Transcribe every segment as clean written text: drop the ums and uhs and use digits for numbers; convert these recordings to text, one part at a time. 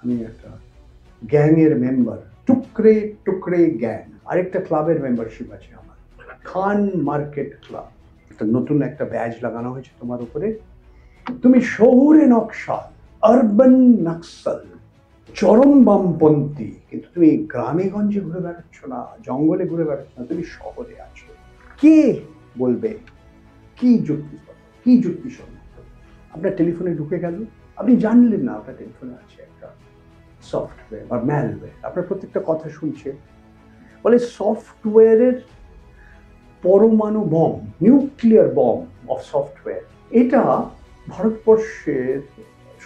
আমি একটা গ্যাংয়ের মেম্বার, টুকরে টুকরে গ্যাং। আরেকটা ক্লাবের মেম্বারশিপ আছে আমার, খান মার্কেট ক্লাব। নতুন একটা ব্যাজ লাগানো হয়েছে তোমার উপরে। তুমি শহুরে নকশাল, আরবান নক্সাল, চরম বামপন্থী, কিন্তু তুমি গ্রামে গঞ্জে ঘুরে বেড়াচ্ছ না, জঙ্গলে ঘুরে বেড়াচ্ছ না, তুমি শহরে আছো। কে বলবে কি যুক্তি, কি যুক্তিসম্মত? আপনার টেলিফোনে ঢুকে গেল, আপনি জানলেন না আপনার টেলিফোনে আছে একটা সফটওয়্যার বা ম্যালওয়্যার, আপনার প্রত্যেকটা কথা শুনছে। বলে সফটওয়্যারের পরমাণু bomb, nuclear bomb of software, এটা ভারতবর্ষের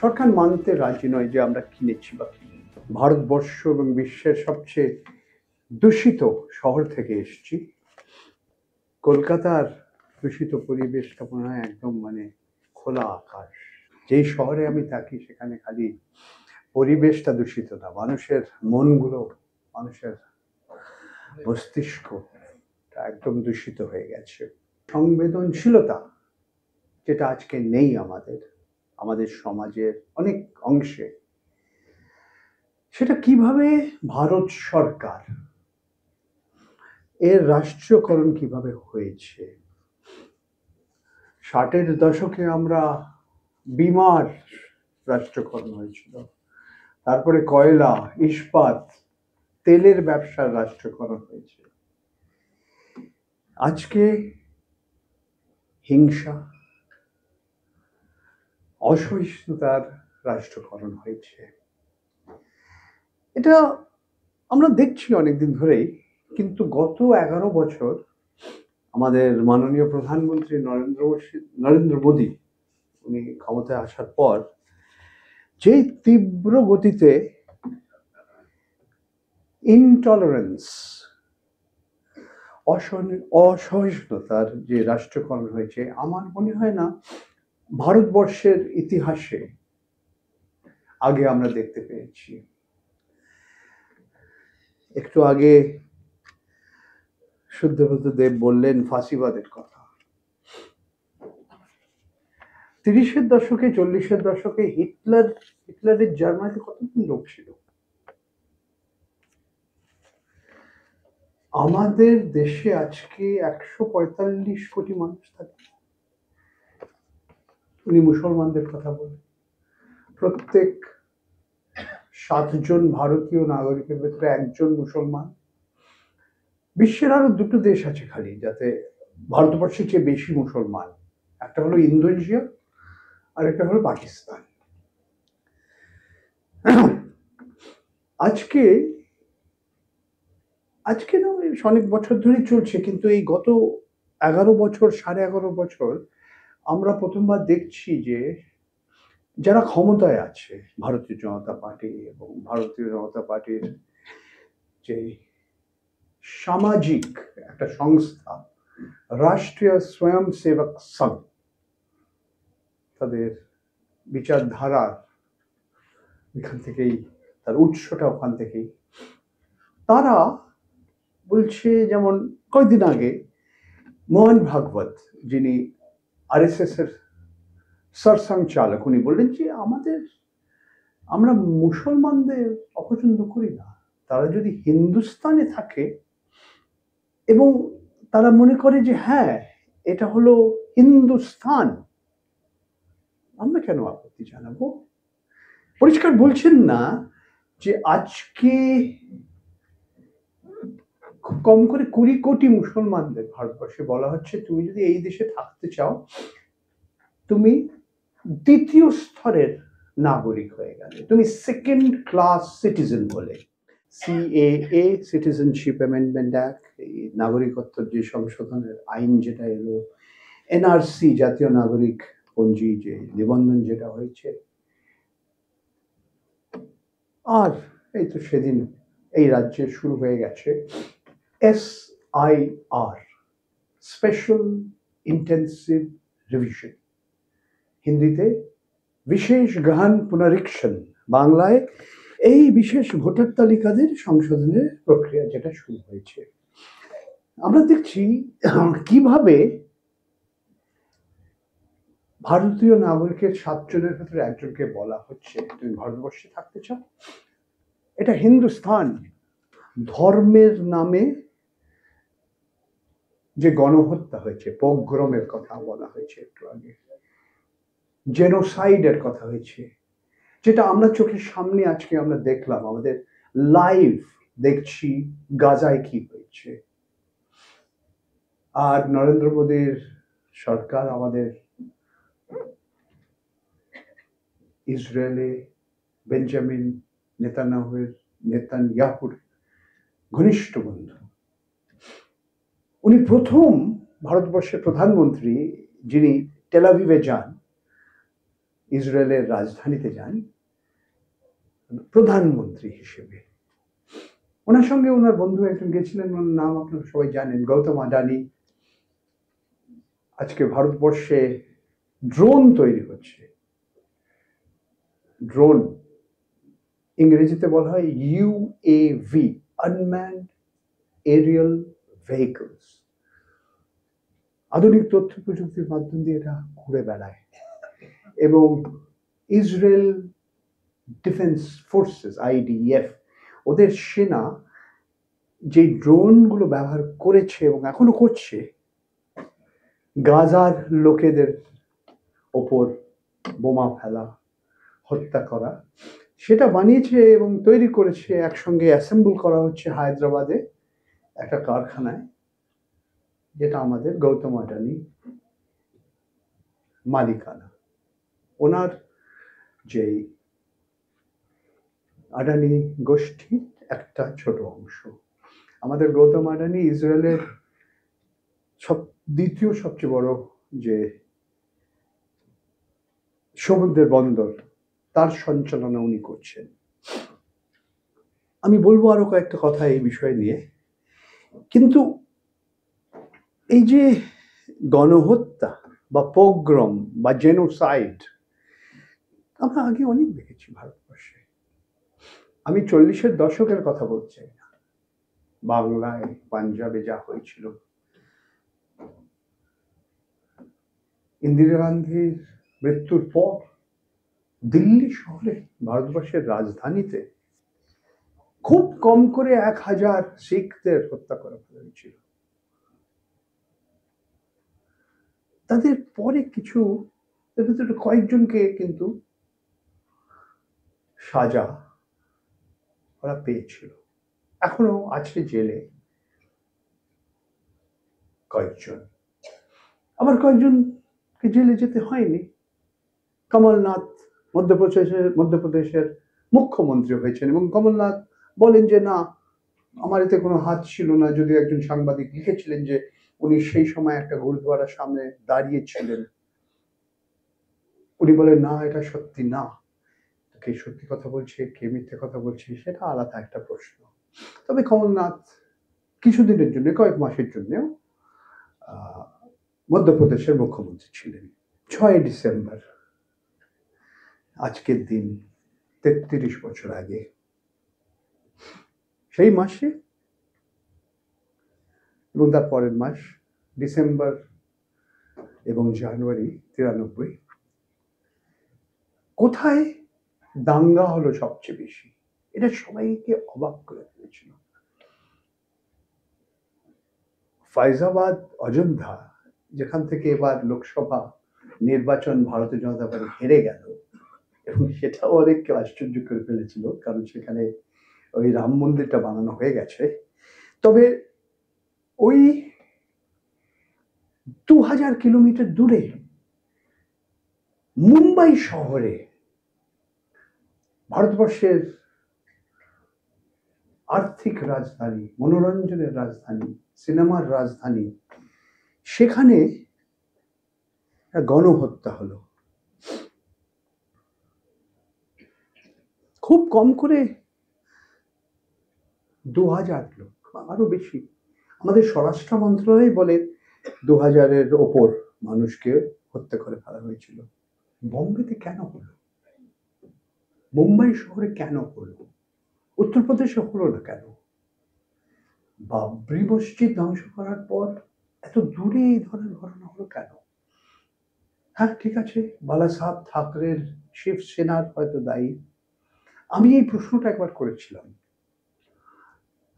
সরকার মানতে রাজি নয় যে আমরা কিনেছি বা কিনি। ভারতবর্ষ এবং বিশ্বের সবচেয়ে দূষিত শহর থেকে এসেছি। কলকাতার দূষিত পরিবেশটা মনে হয় একদম খোলা আকাশ। যেই শহরে আমি থাকি সেখানে খালি পরিবেশটা দূষিত না, মানুষের মনগুলো, মানুষের মস্তিষ্ক একদম দূষিত হয়ে গেছে। সংবেদনশীলতা যেটা আজকে নেই আমাদের আমাদের সমাজের অনেক অংশে, সেটা কিভাবে ভারত সরকার এর রাষ্ট্রীয়করণ কিভাবে হয়েছে। 60-এর দশকে আমরা বিমার রাষ্ট্রকরণ হয়েছিল, তারপরে কয়লা, ইস্পাত, তেলের ব্যবসার রাষ্ট্রকরণ হয়েছে। আজকে হিংসা, অসহিষ্ণুতার রাষ্ট্রকরণ হয়েছে। এটা আমরা দেখছি অনেকদিন ধরেই, কিন্তু গত 11 বছর আমাদের মাননীয় প্রধানমন্ত্রী নরেন্দ্র মোদী উনি ক্ষমতায় আসার পর যে তীব্র গতিতে ইনটলারেন্স, অসহিষ্ণুতার যে রাষ্ট্রকরণ হয়েছে, আমার মনে হয় না ভারতবর্ষের ইতিহাসে আগে আমরা দেখতে পেয়েছি। একটু আগে শুদ্ধব্রত দেব বললেন ফাঁসিবাদের কথা। 30-এর দশকে, 40-এর দশকে হিটলারের জার্মানিতে কতদিন লোক ছিল? আমাদের দেশে আজকে 145 কোটি মানুষ থাকে। উনি মুসলমানদের কথা বলেন, প্রত্যেক 7 জন ভারতীয় নাগরিকের ভেতরে একজন মুসলমান। বিশ্বের আরো দুটো দেশ আছে খালি যাতে ভারতবর্ষের চেয়ে বেশি মুসলমান, একটা হলো ইন্দোনেশিয়া আর একটা হলো পাকিস্তান। আজকে আজকে না অনেক বছর ধরে চলছে, কিন্তু এই গত 11 বছর, 11.5 বছর আমরা প্রথমবার দেখছি যে যারা ক্ষমতায় আছে, ভারতীয় জনতা পার্টি এবং ভারতীয় জনতা পার্টির যে সামাজিক একটা সংস্থা রাষ্ট্রীয় স্বয়ংসেবক সংঘ, তাদের বিচারধারা এখান থেকেই, তার উৎসটা ওখান থেকেই। তারা বলছে, যেমন কয়েকদিন আগে মোহন ভাগবত, যিনি আরএসএস এর সরসংঘচালক, উনি বললেন যে আমরা মুসলমানদের অপছন্দ করি না, তারা যদি হিন্দুস্তানে থাকে এবং তারা মনে করে যে হ্যাঁ এটা হলো হিন্দুস্তান, আমরা কেন আপত্তি জানাবো? পরিষ্কার বলছেন না যে আজকে খুব কম করে 20 কোটি মুসলমানদের ভারতবর্ষে বলা হচ্ছে তুমি যদি এই দেশে থাকতে চাও তুমি দ্বিতীয় স্তরের নাগরিক হয়ে গেলে, তুমি সেকেন্ড ক্লাস সিটিজেন বলে। সিএএ, সিটিজেনশিপ অ্যামেন্ডমেন্ট অ্যাক্ট, এই নাগরিকত্ব যে সংশোধনের আইন যেটা এলো, এনআরসি, জাতীয় নাগরিক পঞ্জি যে নিবন্ধন যেটা হয়েছে, আর এই তো সেদিন এই রাজ্যে শুরু হয়ে গেছে SIR, স্পেশাল ইন্টেন্সিভ রিভিশন, হিন্দিতে বিশেষ গহন পুনরীক্ষণ, বাংলায় এই বিশেষ ভোটার তালিকাদের সংশোধনের প্রক্রিয়া যেটা শুরু হয়েছে। আমরা দেখছি কিভাবে ভারতীয় নাগরিকের 7 জনের ভেতরে একজনকে বলা হচ্ছে তুমি ভারতবর্ষে থাকতে চাও। এটা হিন্দুস্তান। ধর্মের নামে যে গণহত্যা হয়েছে, পোগ্রমের কথা বলা হয়েছে একটু আগে, জেনোসাইডের কথা হয়েছে, যেটা আমরা চোখের সামনে আজকে আমরা দেখলাম, আমাদের লাইভ দেখছি গাজায় কি হয়েছে। আর নরেন্দ্র মোদীর সরকার আমাদের ইসরায়েলে বেঞ্জামিন নেতানিয়াহুর ঘনিষ্ঠ বন্ধু। উনি প্রথম ভারতবর্ষের প্রধানমন্ত্রী যিনি টেলাভিভে যান, ইসরায়েলের রাজধানীতে যান প্রধানমন্ত্রী হিসেবে। ওনার সঙ্গে ওনার বন্ধু একজন গেছিলেন, ওনার নাম আপনারা সবাই জানেন, গৌতম আদানি। আজকে ভারতবর্ষে ড্রোন তৈরি হচ্ছে। ড্রোন ইংরেজিতে বলা হয় ইউএভি, আনম্যান্ড এরিয়াল ভেহিকলস। আধুনিক তথ্য প্রযুক্তির মাধ্যম দিয়ে এটা ঘুরে বেড়ায় এবং ইসরায়েল ডিফেন্স ফোর্সেস আইডিএফ, ওদের সেনা যে ড্রোনগুলো ব্যবহার করেছে এবং এখনো করছে গাজার লোকেদের ওপর বোমা ফেলা, হত্যা করা, সেটা বানিয়েছে এবং তৈরি করেছে, একসঙ্গে অ্যাসেম্বল করা হচ্ছে হায়দ্রাবাদে একটা কারখানায়, যেটা আমাদের গৌতম আদানি মালিকানা। ওনার যে আদানি গোষ্ঠীর একটা ছোট অংশ। আমাদের গৌতম আদানি ইসরায়েলের দ্বিতীয় সবচেয়ে বড় যে সমুদ্রের বন্দর, তার সঞ্চালনা উনি করছেন। আমি বলবো আরো কয়েকটা কথা এই বিষয় নিয়ে, কিন্তু এই যে গণহত্যা বা পোগ্রম বা জেনোসাইড আমরা আগে অনেক দেখেছি ভারতবর্ষে। আমি 40-এর দশকের কথা বলছি না, বাংলায় পাঞ্জাবে যা হয়েছিল, ইন্দিরা গান্ধীর মৃত্যুর পর দিল্লি শহরে, ভারতবর্ষের রাজধানীতে খুব কম করে 1000 শিখদের হত্যা করা হয়েছিল। তাদের পরে কিছু কয়েকজনকে কিন্তু সাজা ওরা পেয়েছিল, এখনো আছে জেলে কয়েকজন, আবার কয়েকজনকে জেলে যেতে হয়নি। কমলনাথ মধ্যপ্রদেশের মুখ্যমন্ত্রী হয়েছেন এবং কমলনাথ বলেন যে না, আমার এতে কোনো হাত ছিল না। যদি একজন সাংবাদিক লিখেছিলেন যে উনি সেই সময় একটা গুরুদ্বারার সামনে দাঁড়িয়েছিলেন, উনি বলেন না, এটা সত্যি না। কে সত্যি কথা বলছে, কে মিথ্যে কথা বলছে, সেটা আলাদা একটা প্রশ্ন। তবে কমলনাথ কিছুদিনের জন্য, কয়েক মাসের জন্য মধ্যপ্রদেশের মুখ্যমন্ত্রী ছিলেন। 6 ডিসেম্বর আজকের দিন 33 বছর আগে, সেই মাসে এবং তার পরের মাস ডিসেম্বর এবং জানুয়ারি 93, কোথায় দাঙ্গা হলো সবচেয়ে বেশি, এটা সবাইকে অবাক করে ফেলেছিল। ফাইজাবাদ, অযোধ্যা, যেখান থেকে এবার লোকসভা নির্বাচন ভারতীয় জনতা পার্টি হেরে গেল, এবং সেটাও অনেককে আশ্চর্য করে ফেলেছিল, কারণ সেখানে ওই রাম মন্দিরটা বানানো হয়ে গেছে। তবে ওই 2000 কিলোমিটার দূরে মুম্বাই শহরে, ভারতবর্ষের আর্থিক রাজধানী, মনোরঞ্জনের রাজধানী, সিনেমার রাজধানী, সেখানে গণহত্যা হলো। খুব কম করে 2000 লোক, আরো বেশি। আমাদের স্বরাষ্ট্র মন্ত্রণালয় বলে 2000-এর ওপর মানুষকে হত্যা করে ফেলা হয়েছিল। বোম্বেতে কেন হলো? মুম্বাই শহরে কেন হলো? উত্তরপ্রদেশে হলো না কেন? বাবরি মসজিদ ধ্বংস করার পর এত দূরে এই ধরনের ঘটনা হলো কেন? হ্যাঁ ঠিক আছে, বালা সাহেব ঠাকরের শিবসেনার হয়তো দায়ী। আমি এই প্রশ্নটা একবার করেছিলাম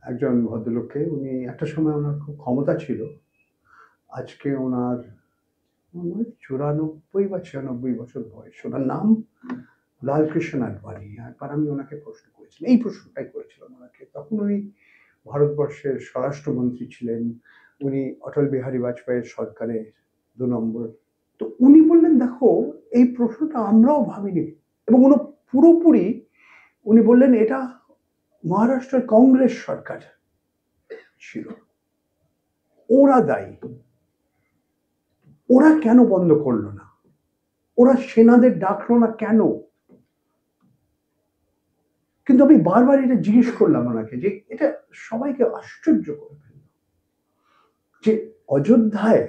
একজন ভদ্রলোককে। উনি একটা সময় ওনার খুব ক্ষমতা ছিল, আজকে ওনার 94 বা 96 বছর বয়স। ওনার নাম লালকৃষ্ণ আডবাণী। একবার আমি ওনাকে প্রশ্ন করেছিলাম, এই প্রশ্নটাই করেছিলাম ওনাকে। তখন উনি ভারতবর্ষের স্বরাষ্ট্রমন্ত্রী ছিলেন, উনি অটল বিহারী বাজপেয়ীর সরকারের 2 নম্বর। তো উনি বললেন, দেখো এই প্রশ্নটা আমরাও ভাবিনি। এবং উনি পুরোপুরি উনি বললেন এটা মহারাষ্ট্রের কংগ্রেস সরকার ছিল, ওরা দায়ী। ওরা কেন বন্ধ করলো না, ওরা সেনাদের ডাকলো না কেন? কিন্তু আমি বারবার এটা জিজ্ঞেস করলাম ওনাকে, যে এটা সবাইকে আশ্চর্য করে ফেলল যে অযোধ্যায়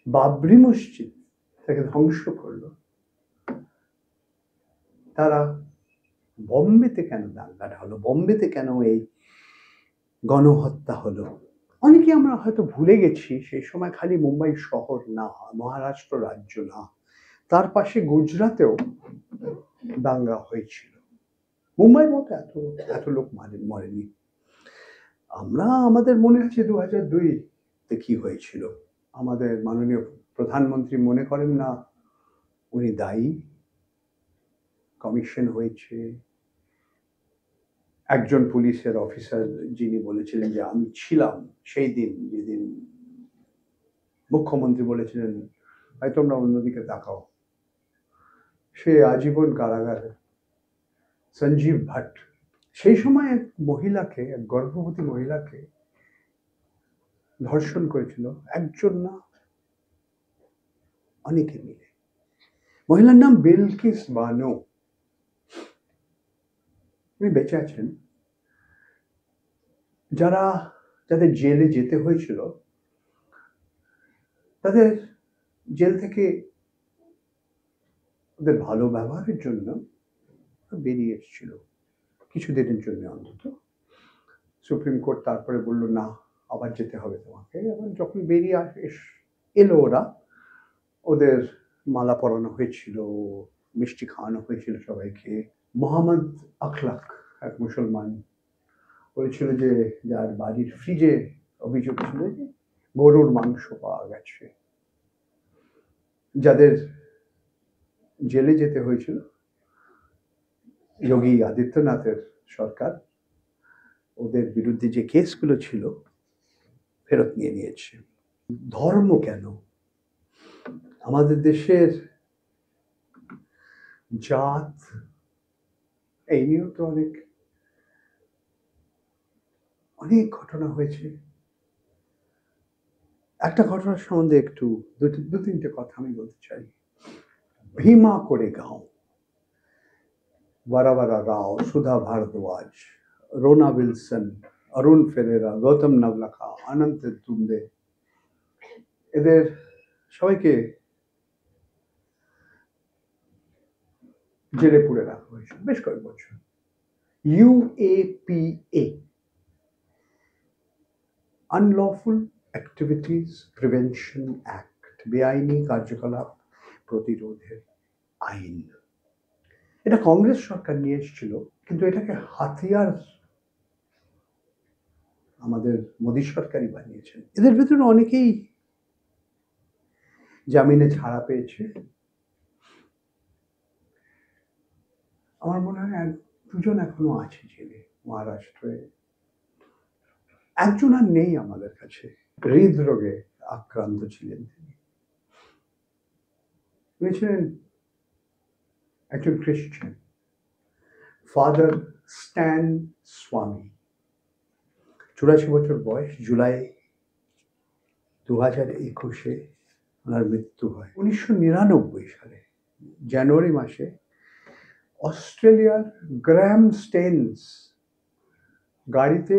বাবরি মসজিদ তাকে ধ্বংস করলো, তারা বম্বেতে কেন দাঙ্গাটা হলো, বম্বেতে কেন এই গণহত্যা হলো? অনেকে আমরা হয়তো ভুলে গেছি সেই সময় খালি মুম্বাই শহর না, মহারাষ্ট্র রাজ্য না, তার পাশে গুজরাতেও দাঙ্গা হয়েছিল। মুম্বাইয়ের মতো এত এত লোক মরেনি। আমরা আমাদের মনে আছে 2002-তে কি হয়েছিল। আমাদের মাননীয় প্রধানমন্ত্রী মনে করেন না উনি দায়ী? কমিশন হয়েছে, একজন পুলিশের অফিসার যিনি বলেছিলেন যে আমি ছিলাম সেই দিন যেদিন মুখ্যমন্ত্রী বলেছিলেন ভাই তোমরা অন্যদিকে তাকাও, সে আজীবন কারাগারে। সঞ্জীব ভাট সেই সময় এক মহিলাকে, এক গর্ভবতী মহিলাকে ধর্ষণ করেছিল, একজন না অনেকে মিলে। মহিলার নাম বিলকিস বানো, উনি বেঁচে আছেন। যাদের জেলে যেতে হয়েছিল তাদের জেল থেকে ওদের ভালো ব্যবহারের জন্য বেরিয়ে এসেছিল কিছুদিনের জন্য অন্তত। সুপ্রিম কোর্ট তারপরে বলল না আবার যেতে হবে তোমাকে। আবার যখন বেরিয়ে এলো ওরা, ওদের মালা পরানো হয়েছিল, মিষ্টি খাওয়ানো হয়েছিল সবাইকে। মোহাম্মদ আখলাক এক মুসলমান বলেছিল যে যার বাড়ির ফ্রিজে অভিযোগ ছিল যে গরুর মাংস পাওয়া গেছে। যাদের জেলে যেতে হয়েছিল যোগী আদিত্যনাথের সরকার ওদের বিরুদ্ধে যে কেসগুলো ছিল ফেরত নিয়ে নিয়েছে। ধর্ম কেন? আমাদের দেশের জাত এই নিয়েও তো অনেক অনেক ঘটনা হয়েছে। একটা ঘটনার সম্বন্ধে একটু দু তিনটে কথা আমি বলতে চাই। ভীমা কোরেগাঁও, বারাবারা রাও, সুধা भारद्वाज, रोना विल्सन, अरुण फेरेरा, गौतम नवलाखा, अनंत तुंबे, এদের সবাইকে জেলে পুরে রাখা হয়েছে বেশ কয়েক বছর। UAPA, unlawful activities prevention act, বেআইনি কার্যকলাপ প্রতিরোধের আইন। এটা কংগ্রেস সরকার নিয়ে এসেছিল, কিন্তু এটাকে হাতিয়ার আমাদের মোদী সরকারই বানিয়েছেন। এদের ভেতরে অনেকেই জামিনে ছাড়া পেয়েছে। আমার মনে হয় দুজন এখনো আছে জেলে মহারাষ্ট্রে। একজন আর নেই আমাদের কাছে, হৃদরোগে আক্রান্ত ছিলেন তিনি। উনি ছিলেন একজন খ্রিস্টান, ফাদার স্ট্যান স্বামী। 84 বছর বয়স। জুলাই 2021-এ ওনার মৃত্যু হয়। 1999 সালে জানুয়ারি মাসে অস্ট্রেলিয়ার গ্র্যাহাম স্টেন্স গাড়িতে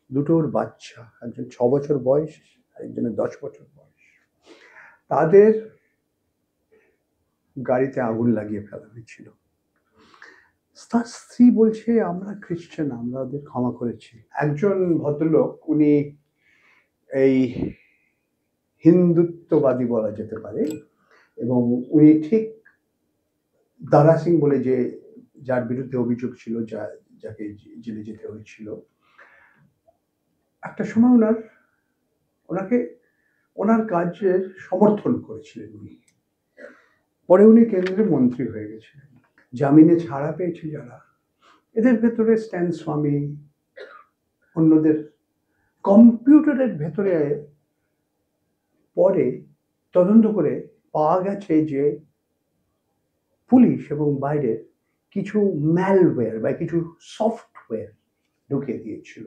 দুটোর বাচ্চা, একজন 6 বছর বয়স, একজনের 10 বছর বয়স, তাদের গাড়িতে আগুন লাগিয়ে ফেলা হয়েছিল। তার স্ত্রী বলছে আমরা খ্রিস্টান, আমরা ওদের ক্ষমা করেছি। একজন ভদ্রলোক উনি এই হিন্দুত্ববাদী বলা যেতে পারে, এবং উনি ঠিক দারা সিং বলে যার বিরুদ্ধে অভিযোগ ছিল, যাকে জেলে যেতে হয়েছিল, একটা সময় ওনাকে ওনার কাজের সমর্থন করেছিলেন উনি। পরে উনি কেন্দ্রের মন্ত্রী হয়ে গেছিলেন। জামিনে ছাড়া পেয়েছে যারা, এদের ভেতরে স্ট্যান স্বামী, অন্যদের কম্পিউটারের ভেতরে পরে তদন্ত করে পাওয়া গেছে যে পুলিশ এবং বাইরে কিছু ম্যালওয়্যার বা কিছু সফটওয়্যার ঢুকিয়ে দিয়েছিল,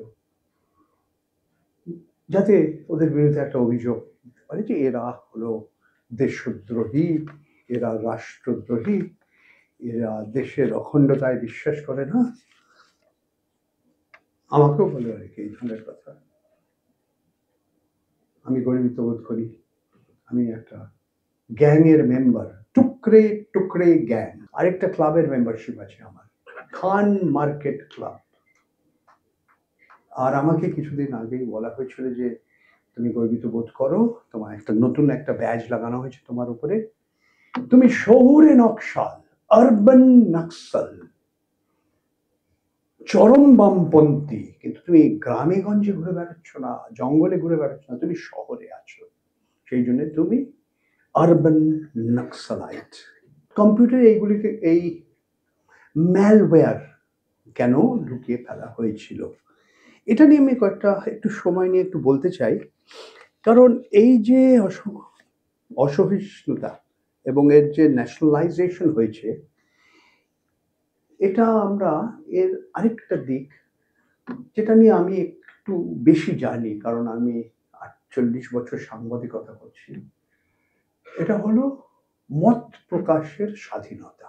যাতে ওদের বিরুদ্ধে একটা অভিযোগ দিতে পারে যে এরা হলো দেশদ্রোহী, এরা রাষ্ট্রদ্রোহী, এরা দেশের অখণ্ডতায় বিশ্বাস করে না। আমাকেও বলে অনেকে এই ধরনের কথা। আমি গর্বিত বোধ করি আমি একটা গ্যাংয়ের মেম্বার, টুকরে টুকরে গ্যাং। আরেকটা ক্লাবের মেম্বারশিপ আছে আমার, খান মার্কেট ক্লাব। আর আমাকে কিছুদিন আগেই বলা হয়েছিল যে তুমি গর্বিত বোধ করো, তোমার নতুন একটা ব্যাজ লাগানো হয়েছে তোমার উপরে, তুমি শহুরে নকশাল, আরবান নক্সাল, চরম বামপন্থী, কিন্তু তুমি গ্রামে গঞ্জে ঘুরে বেড়াচ্ছ না, জঙ্গলে ঘুরে বেড়াচ্ছ না, তুমি শহরে আছো, সেই জন্য তুমি আরবান নক্সালাইট। কম্পিউটারে এইগুলিকে, এই ম্যালওয়্যার কেন ঢুকিয়ে ফেলা হয়েছিল, এটা নিয়ে আমি একটু সময় নিয়ে একটু বলতে চাই। কারণ এই যে অসহিষ্ণুতা এবং এর যে ন্যাশনালাইজেশন হয়েছে, এটা আমরা এর আরেকটা দিক যেটা নিয়ে আমি একটু বেশি জানি, কারণ আমি 48 বছর সাংবাদিকতা করছি, এটা হলো মত প্রকাশের স্বাধীনতা,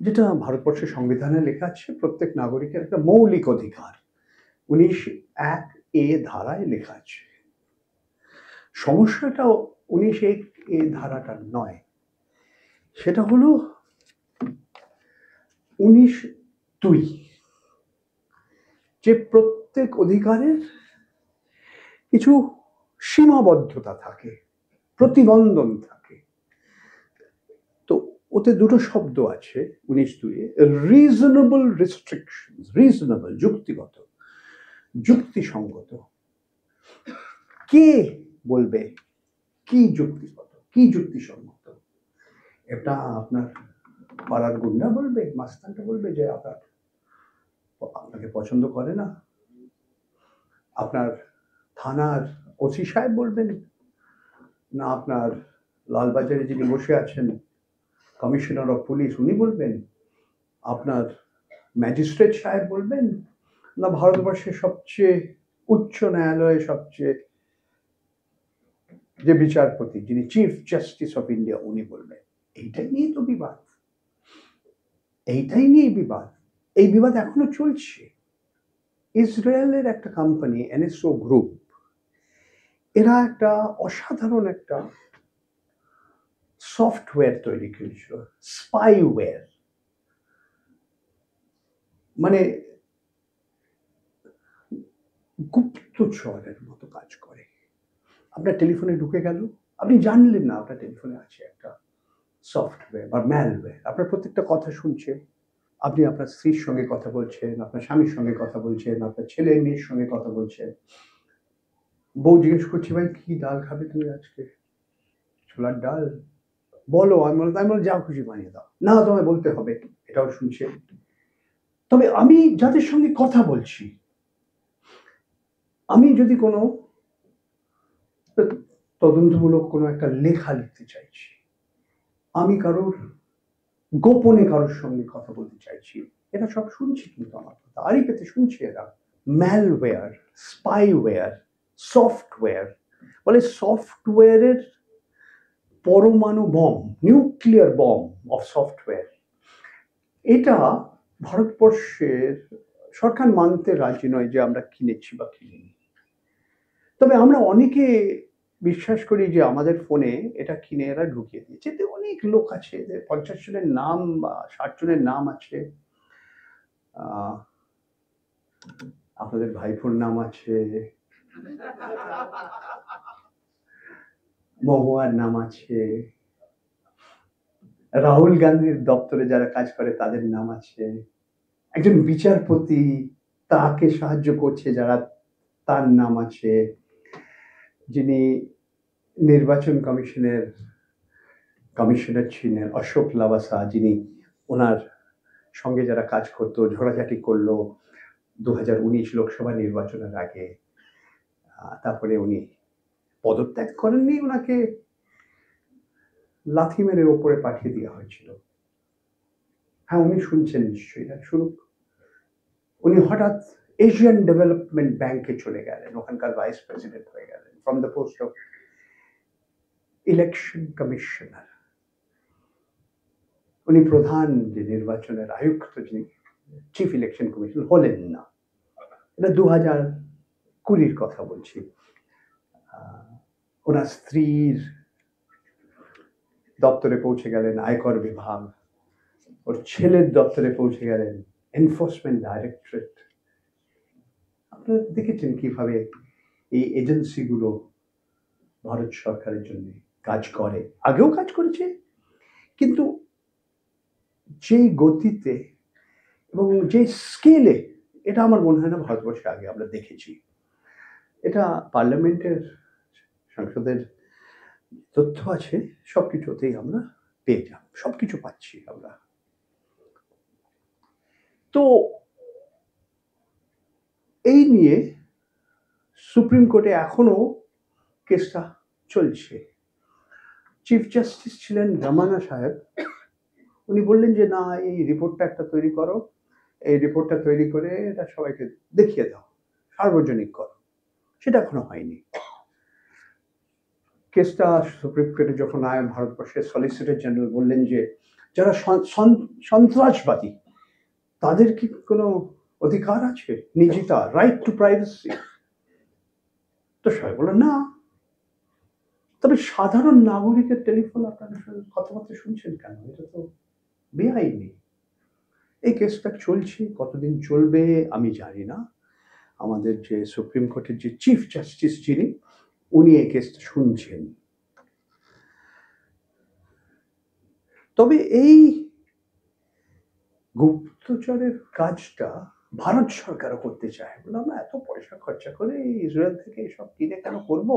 যেটা ভারতবর্ষের সংবিধানে লেখা আছে প্রত্যেক নাগরিকের একটা মৌলিক অধিকার, 19(1)(a) ধারায় লেখা আছে। সমস্যাটা 19(1)(a) ধারাটা নয়, সেটা হলো 19(2) যে প্রত্যেক অধিকারের কিছু সীমাবদ্ধতা থাকে, প্রতিবন্ধন থাকে। তো ওতে দুটো শব্দ আছে 19(2)-এ, রিজনেবল রেস্ট্রিকশন, রিজনেবল যুক্তিগত, যুক্তিসঙ্গত। কে বলবে কি যুক্তিগত, কি যুক্তিসঙ্গত? এটা আপনার পাড়ার গুন্ডা বলবে, মাস্তানটা বলবে যে আপনাকে পছন্দ করে না, আপনার থানার ওসি সাহেব বলবেন, না আপনার লালবাজারে যিনি বসে আছেন কমিশনার অফ পুলিশ উনি বলবেন, আপনার ম্যাজিস্ট্রেট সাহেব বলবেন, না ভারতবর্ষের সবচেয়ে উচ্চ ন্যায়ালয়ে সবচেয়ে যে বিচারপতি যিনি চিফ জাস্টিস অফ ইন্ডিয়া উনি বলবেন? এইটাই নিয়ে তো বিবাদ, এইটাই নিয়ে বিবাদ। এই বিবাদ এখনো চলছে। ইসরায়েলের একটা কোম্পানি এনএসও গ্রুপ, এরা একটা অসাধারণ একটা সফটওয়্যার তৈরি করেছিল, স্পাইওয়্যার, মানে গুপ্তচরের মতো কাজ করে। আপনার টেলিফোনে ঢুকে গেল, আপনি জানলেন না আপনার টেলিফোনে আছে একটা সফটওয়্যার বা ম্যালওয়্যার, আপনার প্রত্যেকটা কথা শুনছে। আপনি আপনার স্ত্রীর সঙ্গে কথা বলছেন, আপনার স্বামীর সঙ্গে কথা বলছেন, আপনার ছেলে মেয়ের সঙ্গে কথা বলছেন। বউ জিজ্ঞেস করছে, ভাই কি ডাল খাবে তুমি আজকে? ছোলার ডাল বলো। আমি যা খুশি বানিয়ে দাও। না তোমায় বলতে হবে, এটাও শুনছে। তবে আমি যাদের সঙ্গে কথা বলছি, আমি যদি কোনো তদন্তমূলক কোনো একটা লেখা লিখতে চাইছি, আমি গোপনে কারোর সঙ্গে কথা বলতে চাইছি, এরা সব শুনছে, কিন্তু আমার কথা আরই পেতে শুনছে এরা। ম্যালওয়্যার, স্পাইওয়্যার, সফটওয়্যার, বলে সফটওয়্যারের পরমাণু bomb, nuclear bomb of software. এটা ভারতবর্ষের সরকার মানতে রাজি নয় যে আমরা কিনেছি বা কিনিনি। তবে আমরা অনেকে বিশ্বাস করি যে আমাদের ফোনে এটা কিনে এরা ঢুকিয়ে দিয়েছে। এতে অনেক লোক আছে, এদের 50 জনের নাম বা 60 জনের নাম আছে, আপনাদের ভাইপোর নাম আছে, মহুয়ার নাম আছে, রাহুল গান্ধীর দপ্তরে যারা কাজ করে তাদের নাম আছে, একজন বিচারপতি তাকে সাহায্য করছে যারা, তার নাম আছে, যিনি নির্বাচন কমিশনার ছিলেন অশোক লাবাসা, যিনি ওনার সঙ্গে যারা কাজ করতো ঝগড়াঝাটি করলো 2019 লোকসভা নির্বাচনের আগে, তারপরে উনি পদত্যাগ করেননি, ওনাকে লাথি মেরে ওপরে পাঠিয়ে দেওয়া হয়েছিল। হ্যাঁ, উনি শুনছেন নিশ্চয়ই, শুনুক। উনি হঠাৎ এশিয়ান ডেভেলপমেন্ট ব্যাংকে চলে গেলেন, ওখানকার ভাইস প্রেসিডেন্ট হয়ে গেলেন from the post of election commissioner. উনি প্রধান যে নির্বাচনের আয়ুক্ত, যিনি চিফ ইলেকশন কমিশনার হলেন না। এটা 2020 কথা বলছি। ওনার স্ত্রীর দপ্তরে পৌঁছে গেলেন আয়কর বিভাগ, ওর ছেলের দপ্তরে পৌঁছে গেলেন এনফোর্সমেন্ট ডাইরেক্টরেট। আপনারা দেখেছেন কিভাবে এই এজেন্সিগুলো ভারত সরকারের জন্য কাজ করে, আগেও কাজ করেছে, কিন্তু যে গতিতে এবং যে স্কেলে, এটা আমার মনে হয় না ভারতবর্ষে আগে আমরা দেখেছি। এটা পার্লামেন্টের, সংসদের তথ্য আছে, সবকিছুতেই আমরা পেয়ে যাব, সবকিছু পাচ্ছি আমরা। তো এই নিয়ে সুপ্রিম কোর্টে এখনো কেসটা চলছে। চিফ জাস্টিস ছিলেন রমানা সাহেব, উনি বললেন যে না, এই রিপোর্টটা একটা তৈরি করো, এই রিপোর্টটা তৈরি করে এটা সবাইকে দেখিয়ে দাও, সার্বজনিক করো। সেটা এখনো হয়নি। কেসটা সুপ্রিম কোর্টে যখন আয়, ভারতবর্ষের সলিসিটর জেনারেল বললেন যে যারা সন্ত্রাসবাদী তাদের কি কোনো অধিকার আছে, নিজিতা, রাইট টু প্রাইভেসি? তো সবাই বললেন না। তবে সাধারণ নাগরিকের টেলিফোন আপনাদের সঙ্গে কথাবার্তা শুনছেন কেন? এটা তো বেআইনি। এই কেসটা চলছে, কতদিন চলবে আমি জানি না। আমাদের যে সুপ্রিম কোর্টের যে চিফ জাস্টিস যিনি, উনি এই কেসটা শুনছেন। তবে এই গুপ্তচরের কাজটা ভারত সরকারও করতে চায়, বলে আমরা এত পয়সা খরচা করে ইসরায়েল থেকে এসব কিনে কেন করব?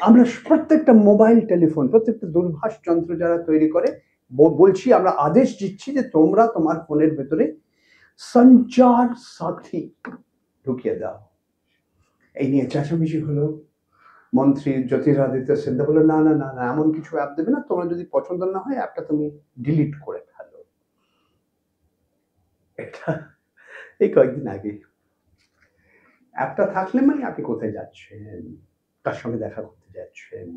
আমরা প্রত্যেকটা মোবাইল টেলিফোন, প্রত্যেকটা দূরভাষ যন্ত্র যারা তৈরি করে, বলছি, আমরা আদেশ দিচ্ছি যে তোমরা তোমার ফোনের ভেতরে সঞ্চার সাথী ঢুকিয়ে দাও। এই নিয়ে চেঁচামেচি হলো। মন্ত্রী জ্যোতিরাদিত্য সিন্ধ্যা বললো না না না না, এমন কিছু অ্যাপ দেবে না, তোমার যদি পছন্দ না হয় অ্যাপটা তুমি ডিলিট করে ফেলো। এটা এই কয়েকদিন আগে। অ্যাপটা থাকলে মানে আপনি কোথায় যাচ্ছেন, তার সঙ্গে দেখা করতে যাচ্ছেন,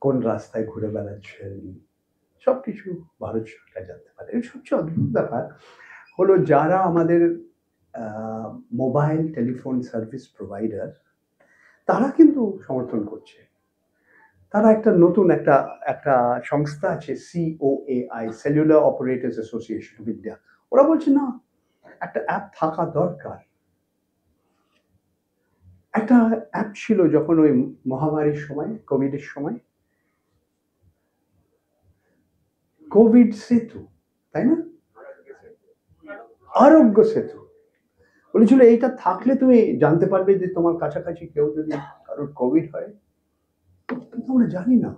কোন রাস্তায় ঘুরে বেড়াচ্ছেন, সবকিছু ভারত সরকার জানতে পারে। এর সবচেয়ে অদ্ভুত ব্যাপার হলো, যারা আমাদের মোবাইল টেলিফোন সার্ভিস প্রোভাইডার, তারা কিন্তু সমর্থন করছে। তারা একটা নতুন একটা সংস্থা আছে, COAI, cellular operators association of India. ওরা বলছে না, একটা অ্যাপ থাকা দরকার। একটা অ্যাপ ছিল যখন ওই মহামারীর সময়, কোভিডের সময়, কোভিড সেতু, তাই না? আরোগ্য সেতু বলেছিল এইটা থাকলে তুমি জানতে পারবে যে তোমার কাছাকাছি কেউ যদি কারোর কোভিড হয়। কিন্তু আমরা জানি না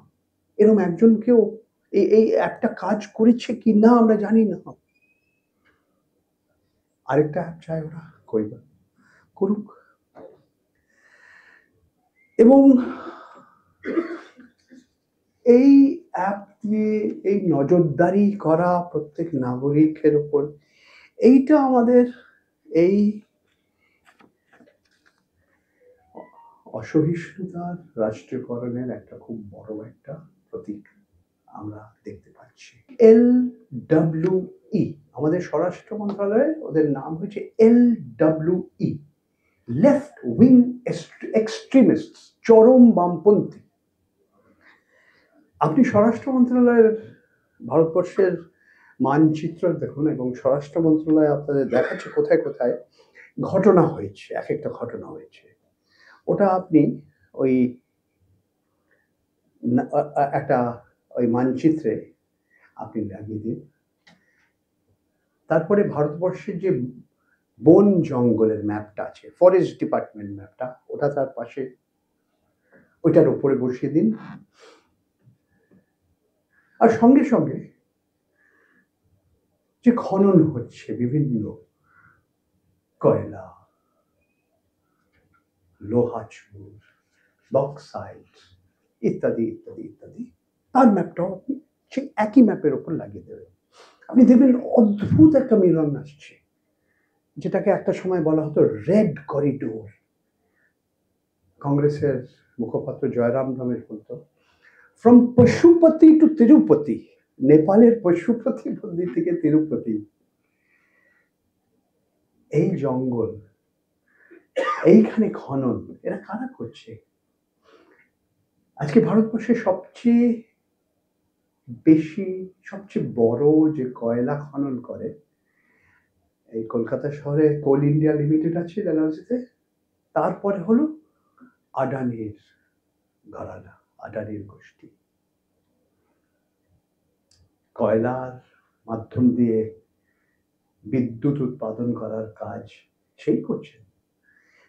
এরকম একজন কেউ এই অ্যাপটা কাজ করেছে কি না, আমরা জানি না। আরেকটা অ্যাপ চায় ওরা, করুক। এবং এই অ্যাপ দিয়ে এই নজরদারি করা প্রত্যেক নাগরিকের উপর, এইটা আমাদের এই অসহিষ্ণুতার রাষ্ট্রীয়করণের একটা খুব বড় একটা প্রতীক আমরা দেখতে পাচ্ছি। LWE, আমাদের স্বরাষ্ট্র মন্ত্রণালয়ে ওদের নাম হচ্ছে LWE, লেফট উইং এক্সট্রিমিস্ট, চরম বামপন্থী। আপনি স্বরাষ্ট্র মন্ত্রণালয়ের ভারতবর্ষের মানচিত্র দেখুন, এবং স্বরাষ্ট্র মন্ত্রণালয় আপনাদের দেখাচ্ছে কোথায় কোথায় ঘটনা হয়েছে, এক একটা ঘটনা হয়েছে। ওটা আপনি ওই একটা ওই মানচিত্রে আপনি লাগিয়ে দিন। তারপরে ভারতবর্ষের যে বন জঙ্গলের ম্যাপটা আছে, ফরেস্ট ডিপার্টমেন্ট ম্যাপটা, ওটা তার পাশে ওইটার উপরে বসিয়ে দিন। আর সঙ্গে সঙ্গে যে খনন হচ্ছে বিভিন্ন কয়লা, লোহা চুর, বক্সাইট ইত্যাদি ইত্যাদি ইত্যাদি, তার ম্যাপটাও আপনি সেই একই ম্যাপের ওপর লাগিয়ে দেবেন। আপনি দেখবেন অদ্ভুত একটা মিলন আসছে, যেটাকে একটা সময় বলা হতো রেড করিডোর। কংগ্রেসের মুখপাত্র জয়রাম রমেশ বলতো, ফ্রম পশুপতি টু তিরুপতি, নেপালের পশুপতি মন্দির থেকে তিরুপতি, এই জঙ্গল, এইখানে খনন, এরা কারা করছে? আজকে ভারতবর্ষের সবচেয়ে বেশি, সবচেয়ে বড় যে কয়লা খনন করে, এই কলকাতা শহরে কোল ইন্ডিয়া লিমিটেড আছে ডালহাউসিতে, তারপরে হলো আদানির ঘরানা, আদানির গোষ্ঠী। কয়লার মাধ্যম দিয়ে বিদ্যুৎ উৎপাদন করার কাজ সেই করছেন।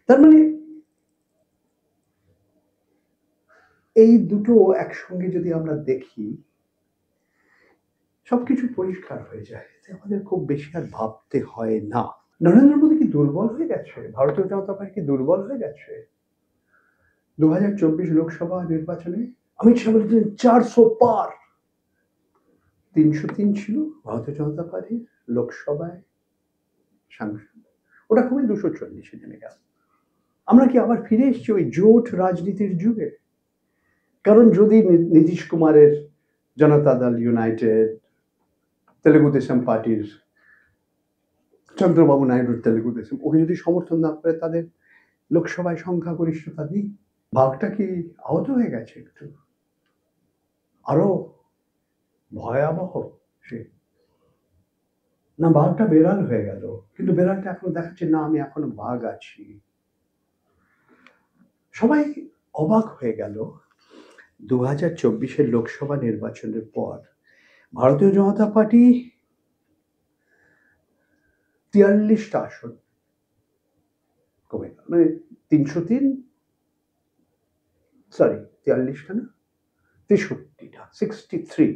তার মানে এই দুটো একসঙ্গে যদি আমরা দেখি, সবকিছু পরিষ্কার হয়ে যায়, আমাদের খুব বেশি আর ভাবতে হয় না। নরেন্দ্র মোদী কি দুর্বল হয়ে গেছে? ভারতীয় জনতা পার্টি কি দুর্বল হয়ে গেছে? 2024 লোকসভা নির্বাচনে অমিত শাহ বলেছিলেন 400 পার, 303 ছিল ভারতীয় জনতা পার্টির লোকসভায় সাংসদ, ওটা কমে 240-এ নেমে গেল। আমরা কি আবার ফিরে এসেছি ওই জোট রাজনীতির যুগে? কারণ যদি নীতিশ কুমারের জনতা দল ইউনাইটেড, তেলেগু দেশম পার্টির চন্দ্রবাবু নাইডুর তেলেগু দেশম, ওকে যদি সমর্থন না করে তাদের লোকসভায় সংখ্যাগরিষ্ঠতা নেই, ভাগটা কি আহত হয়ে গেছে একটু? আরো ভয়াবহ সে না, বাঘটা বেড়াল হয়ে গেল, কিন্তু বেড়ালটা এখনো দেখাচ্ছে না আমি এখনো বাঘ আছি। সবাই অবাক হয়ে গেল 2024 লোকসভা নির্বাচনের পর ভারতীয় জনতা পার্টি 43টা আসন কমে গেল, মানে 303, সরি 43টা না, 63টা, 63,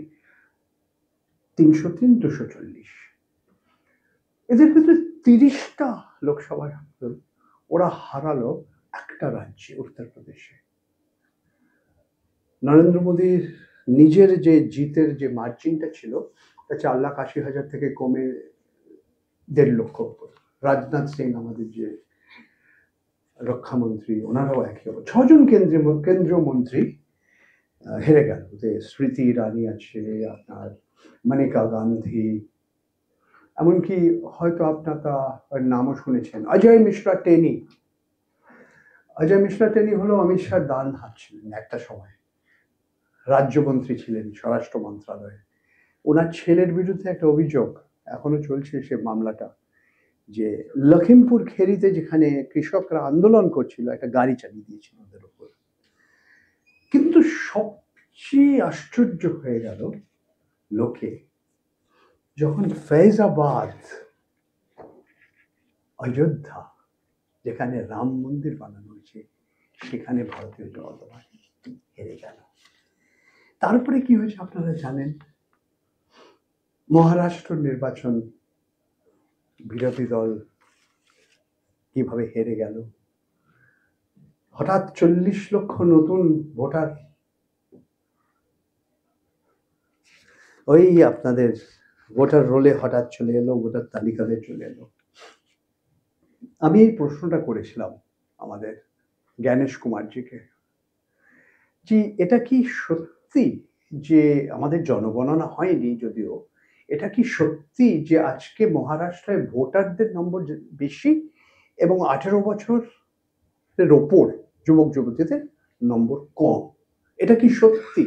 303, 240, এদের ভিতরে 30টা লোকসভা ওরা হারালো একটা রাজ্যে, উত্তরপ্রদেশে। নরেন্দ্র মোদীর নিজের যে জিতের যে মার্জিনটা ছিল, 4,80,000 থেকে কমে 1.5 লক্ষ উপর। রাজনাথ সিং আমাদের যে রক্ষামন্ত্রী, ওনারাও একই অবস্থা। 6জন কেন্দ্রীয় মন্ত্রী হেরে গেল, স্মৃতি ইরানি আছে, আপনার মানেকা গান্ধী, এমনকি হয়তো আপনারা নামও শুনেছেন অজয় মিশ্রা টেনি। অজয় মিশ্রা টেনি হলো অমিত শাহর ডান হাত ছিলেন একটা সময়, রাজ্যমন্ত্রী ছিলেন স্বরাষ্ট্র মন্ত্রণালয়ে। ওনার ছেলের বিরুদ্ধে একটা অভিযোগ এখনো চলছে, সে মামলাটা, যে লখিমপুর খেরিতে যেখানে কৃষকরা আন্দোলন করছিল, একটা গাড়ি চালিয়ে দিয়েছিল ওদের উপর। কিন্তু সবচেয়ে আশ্চর্য হয়ে গেল লোকে যখন ফৈজাবাদ, অযোধ্যা, যেখানে রাম মন্দির বানানো হয়েছে, সেখানে ভারতীয় জনতা পার্টি হেরে গেল। তারপরে কি হয়েছে আপনারা জানেন, মহারাষ্ট্র নির্বাচন, বিরোধী দল কিভাবে হেরে গেল। হঠাৎ 40 লক্ষ নতুন ভোটার ওই আপনাদের ভোটার রোলে হঠাৎ চলে এলো, ভোটার তালিকাতে চলে এলো। আমি এই প্রশ্নটা করেছিলাম আমাদের জ্ঞানেশ কুমারজিকে, যে এটা কি সত্যি যে আমাদের জনগণনা হয়নি যদিও, এটা কি সত্যি যে আজকে মহারাষ্ট্রে ভোটারদের নম্বর বেশি এবং 18 বছরের ওপর যুবক যুবতীদের নম্বর কম? এটা কি সত্যি?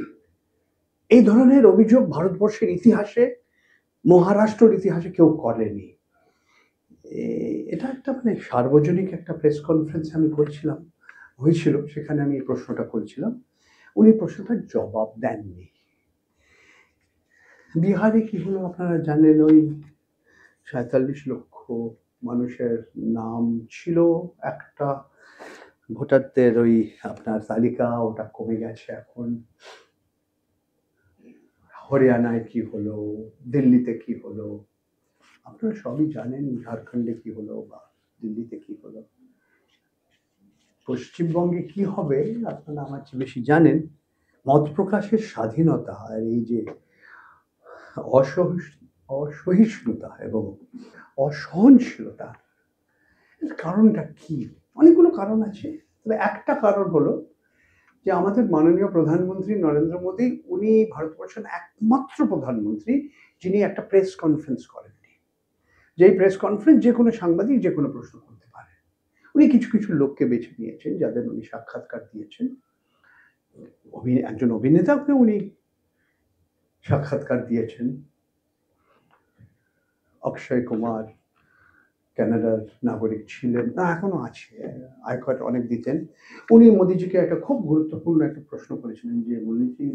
এই ধরনের অভিযোগ ভারতবর্ষের ইতিহাসে, মহারাষ্ট্রের ইতিহাসে কেউ করেনি। এটা একটা মানে সার্বজনিক একটা প্রেস কনফারেন্স আমি করেছিলাম, হয়েছিল, সেখানে আমি এই প্রশ্নটা করেছিলাম। উনি প্রশ্নটার জবাব দেননি। বিহারে কি হলো আপনারা জানেন, ওই ৪৭ লক্ষ মানুষের নাম ছিল একটা ভোটারদের ওই আপনার তালিকা, ওটা কমে গেছে এখন। হরিয়ানায় কি হলো, দিল্লিতে কি হলো, আপনারা সবই জানেন, ঝাড়খণ্ডে কি হলো বা দিল্লিতে কি হলো। পশ্চিমবঙ্গে কি হবে আপনারা আমার চেয়ে বেশি জানেন। মত প্রকাশের স্বাধীনতা আর এই যে অসহিষ্ণুতা এবং অসহনশীলতা, এর কারণটা কি? অনেকগুলো কারণ আছে, তবে একটা কারণ হলো যে আমাদের মাননীয় প্রধানমন্ত্রী নরেন্দ্র মোদী, উনি ভারতবর্ষের একমাত্র প্রধানমন্ত্রী যিনি একটা প্রেস কনফারেন্স করেননি। যেই প্রেস কনফারেন্স যে কোনো সাংবাদিক যে কোনো প্রশ্ন করতে পারে। উনি কিছু কিছু লোককে বেছে নিয়েছেন যাদের উনি সাক্ষাৎকার দিয়েছেন। একজন অভিনেতাকে উনি সাক্ষাৎকার দিয়েছেন, অক্ষয় কুমার, কানাডার নাগরিক ছিলেন, না এখনো আছে, আয়কর অনেক দিতেন। উনি মোদিজিকে একটা খুব গুরুত্বপূর্ণ একটা প্রশ্ন করেছিলেন যে মোদিজি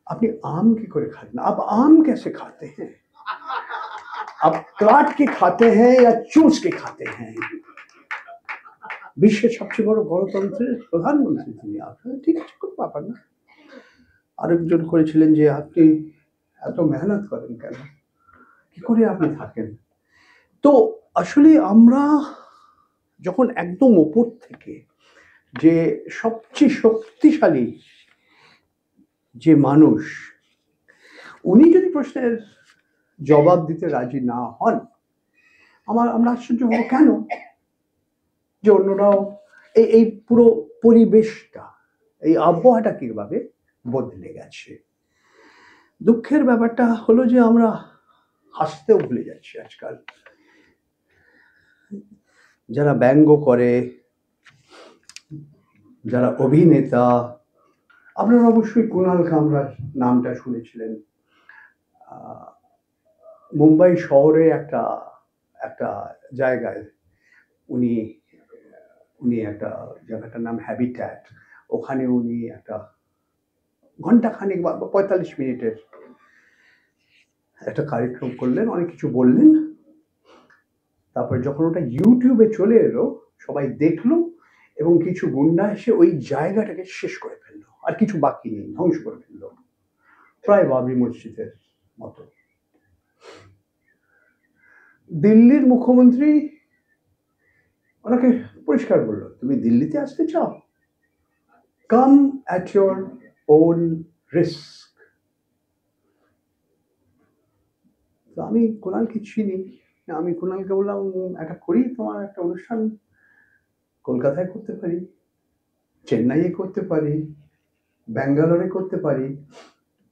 আপনি आम की করে खाते हैं, आप आम कैसे खाते हैं, आप काट के खाते हैं या चूस के खाते हैं? বিশ্বের সবচেয়ে বড় গণতন্ত্রের প্রধানমন্ত্রী তিনি, আপনার ঠিক আছে, কোনো ব্যাপার না। আরেকজন করেছিলেন যে আপনি এত মেহনত করেন কেন, কি করে আপনি থাকেন? তো আসলে আমরা যখন একদম ওপর থেকে যে সবচেয়ে শক্তিশালী যে মানুষ, উনি যদি প্রশ্নের জবাব দিতে রাজি না হন, আমরা আশ্চর্য হবো কেন যে অন্যরাও এই পুরো পরিবেশটা, এই আবহাওয়াটা কিভাবে বদলে গেছে। দুঃখের ব্যাপারটা হলো যে আমরা হাসতেও ভুলে যাচ্ছি আজকাল। যারা ব্যঙ্গ করে, যারা অভিনেতা, আপনারা অবশ্যই কুণাল কামরার নামটা শুনেছিলেন। মুম্বাই শহরে একটা একটা জায়গায় উনি একটা জায়গাটার নাম হ্যাবিট্যাট, ওখানে উনি একটা ঘন্টাখানেক বা ৪৫ মিনিটের একটা কার্যক্রম করলেন, অনেক কিছু বললেন। তারপরে যখন ওটা ইউটিউবে চলে এলো, সবাই দেখলো এবং কিছু গুন্ডা এসে ওই জায়গাটাকে শেষ করে ফেললো, আর কিছু বাকি নেই, ধ্বংস করে ফেললো, প্রায় বাবরি মসজিদের মতো। দিল্লির মুখ্যমন্ত্রী ওনাকে পরিষ্কার বললো, তুমি দিল্লিতে আসতে চাও, come at your own risk. তো আমি কুণালকে চিনি, আমি কুণালকে বললাম একটা করি, তোমার একটা অনুষ্ঠান কলকাতায় করতে পারি, চেন্নাইয়ে করতে পারি, ব্যাঙ্গালোরে করতে পারি।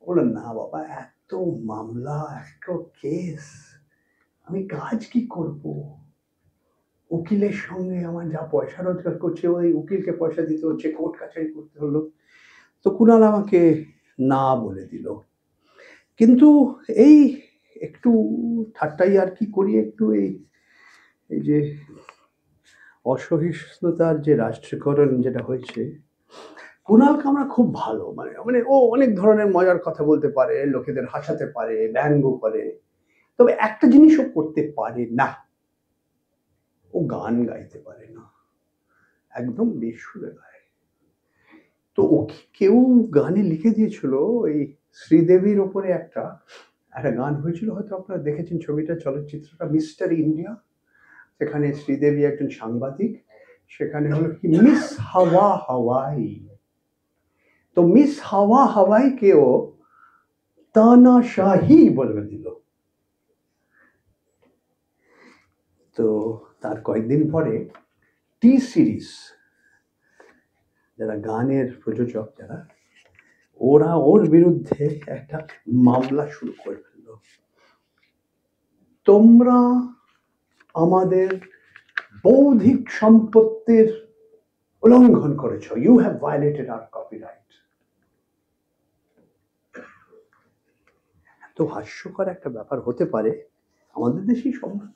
বললেন না বাবা, এত মামলা, এত কেস, আমি কাজ কি করব? উকিলের সঙ্গে আমার যা পয়সা রোজগার করছে, ওই উকিলকে পয়সা দিতে হচ্ছে, কোর্ট কাছারি করতে হলো। তো কুণাল আমাকে না বলে দিল। কিন্তু এই একটু ঠাট্টাই আর কি করি, একটু এই যে অসহিষ্ণুতার যে রাষ্ট্রীয়করণ যেটা হয়েছে, কুণাল কামরা খুব ভালো, মানে ও অনেক ধরনের মজার কথা বলতে পারে, লোকেদের হাসাতে পারে, ব্যঙ্গ করে, তবে একটা জিনিস ও করতে পারে না, ও গান গাইতে পারে না, একদম বেসুরে গায়। তো ওকে কেউ গানে লিখে দিয়েছিল, এই শ্রীদেবীর ওপরে একটা গান হয়েছিল, হয়তো আপনারা দেখেছেন ছবিটা, চলচ্চিত্রটা, মিস্টার ইন্ডিয়া। সেখানে শ্রীদেবী একজন সাংবাদিক, সেখানে হলো কি মিস হাওয়া হাওয়াই। তো মিস হাওয়া হাওয়াই কেও তানাশাহি বলে দিল। তো তার কয়েকদিন পরে টি সিরিজ যারা গানের প্রযোজক, যারা ওরা ওর বিরুদ্ধে একটা মামলা শুরু করে ফেললো, তোমরা আমাদের বৌদ্ধিক সম্পত্তির উল্লঙ্ঘন করেছো, you have violated our copyright. এত হাস্যকর একটা ব্যাপার হতে পারে আমাদের দেশেই সম্ভব।